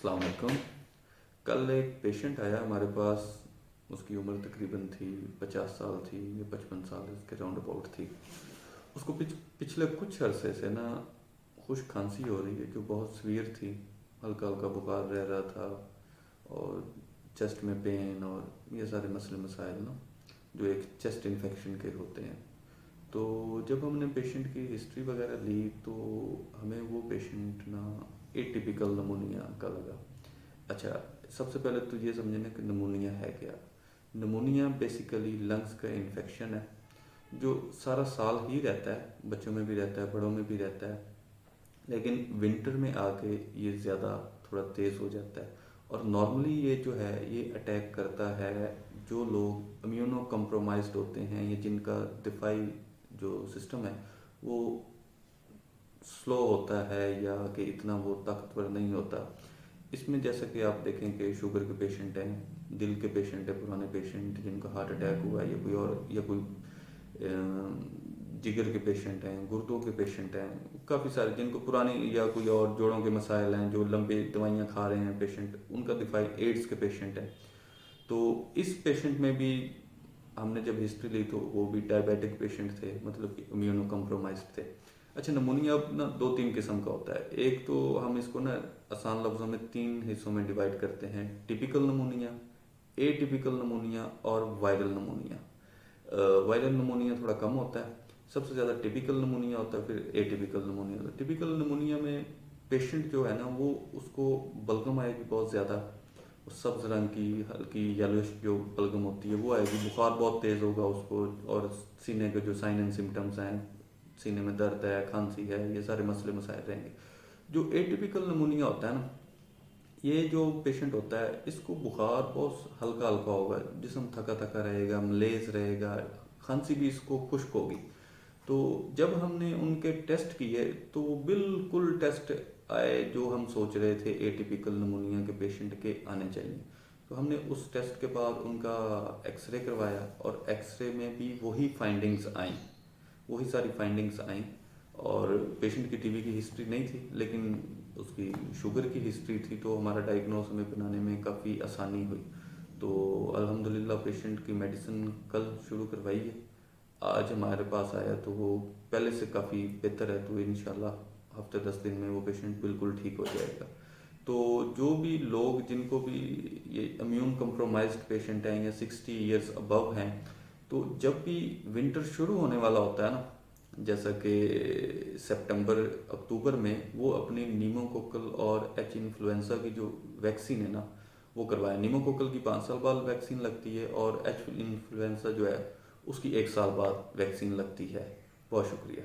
अस्सलाम वालेकुम। कल एक पेशेंट आया हमारे पास। उसकी उम्र तकरीबन थी 50 साल थी या 55 साल इसके राउंड अबाउट थी। उसको पिछले कुछ अरसे से ना खुश खांसी हो रही है, जो बहुत सीवियर थी। हल्का हल्का बुखार रह रहा था और चेस्ट में पेन और ये सारे मसले मसाइल ना जो एक चेस्ट इन्फेक्शन के होते हैं। तो जब हमने पेशेंट की हिस्ट्री वगैरह ली तो हमें वो पेशेंट ना एटिपिकल नमूनिया का लगा। अच्छा, सबसे पहले तो ये समझना कि नमूनिया है क्या। नमूनिया बेसिकली लंग्स का इन्फेक्शन है जो सारा साल ही रहता है, बच्चों में भी रहता है, बड़ों में भी रहता है, लेकिन विंटर में आके ये ज़्यादा थोड़ा तेज़ हो जाता है। और नॉर्मली ये जो है ये अटैक करता है जो लोग इम्यूनो कम्प्रोमाइज्ड होते हैं या जिनका दिफाई जो सिस्टम है वो स्लो होता है या कि इतना वो ताकतवर नहीं होता। इसमें जैसा कि आप देखें कि शुगर के पेशेंट हैं, दिल के पेशेंट हैं, पुराने पेशेंट जिनका हार्ट अटैक हुआ है या कोई और या कोई जिगर के पेशेंट हैं, गुर्दों के पेशेंट हैं, काफ़ी सारे जिनको पुरानी या कोई और जोड़ों के मसाइल हैं, जो लंबे दवाइयाँ खा रहे हैं पेशेंट, उनका दिफाई एड्स के पेशेंट हैं। तो इस पेशेंट में भी हमने जब हिस्ट्री ली तो वो भी डायबिटिक पेशेंट थे, मतलब कि इम्यूनो कम्प्रोमाइज्ड थे। अच्छा, नमूनिया अब ना दो तीन किस्म का होता है। एक तो हम इसको ना आसान लफ्ज़ों में तीन हिस्सों में डिवाइड करते हैं: टिपिकल नमूनिया, एटिपिकल नमूनिया और वायरल नमूनिया। वायरल नमूनिया थोड़ा कम होता है, सबसे ज़्यादा टिपिकल नमूनिया होता है, फिर एटिपिकल नमूनिया होता है। टिपिकल नमूनिया में पेशेंट जो है ना वो उसको बलगम आएगी बहुत ज़्यादा, सब्ज रंग की हल्की येलोइश जो बलगम होती है वो आएगी, बुखार बहुत तेज़ होगा उसको, और सीने के जो साइन एंड सिम्टम्स हैं, सीने में दर्द है, खांसी है, ये सारे मसले मसाइल रहेंगे। जो एटिपिकल नमूनिया होता है ना, ये जो पेशेंट होता है इसको बुखार बहुत हल्का हल्का होगा, जिस्म थका थका रहेगा, मलेज रहेगा, खांसी भी इसको खुश्क होगी। तो जब हमने उनके टेस्ट किए तो वो बिल्कुल टेस्ट आए जो हम सोच रहे थे एटिपिकल नमूनिया के पेशेंट के आने चाहिए। तो हमने उस टेस्ट के बाद उनका एक्सरे करवाया और एक्सरे में भी वही फाइंडिंग्स आई, वही सारी फाइंडिंग्स आई। और पेशेंट की टीबी की हिस्ट्री नहीं थी, लेकिन उसकी शुगर की हिस्ट्री थी, तो हमारा डायग्नोस हमें बनाने में काफ़ी आसानी हुई। तो अल्हम्दुलिल्लाह पेशेंट की मेडिसिन कल शुरू करवाई है, आज हमारे पास आया तो वो पहले से काफ़ी बेहतर है। तो इंशाल्लाह हफ्ते 10 दिन में वो पेशेंट बिल्कुल ठीक हो जाएगा। तो जो भी लोग जिनको भी ये इम्यून कम्प्रोमाइज्ड पेशेंट हैं या 60 ईयर्स अबव हैं, तो जब भी विंटर शुरू होने वाला होता है ना, जैसा कि सितंबर अक्टूबर में, वो अपनी नीमोकोकल और एच इन्फ्लुएंजा की जो वैक्सीन है ना वो करवाएं। नीमोकोकल की 5 साल बाद वैक्सीन लगती है और एच इन्फ्लुएंजा जो है उसकी 1 साल बाद वैक्सीन लगती है। बहुत शुक्रिया।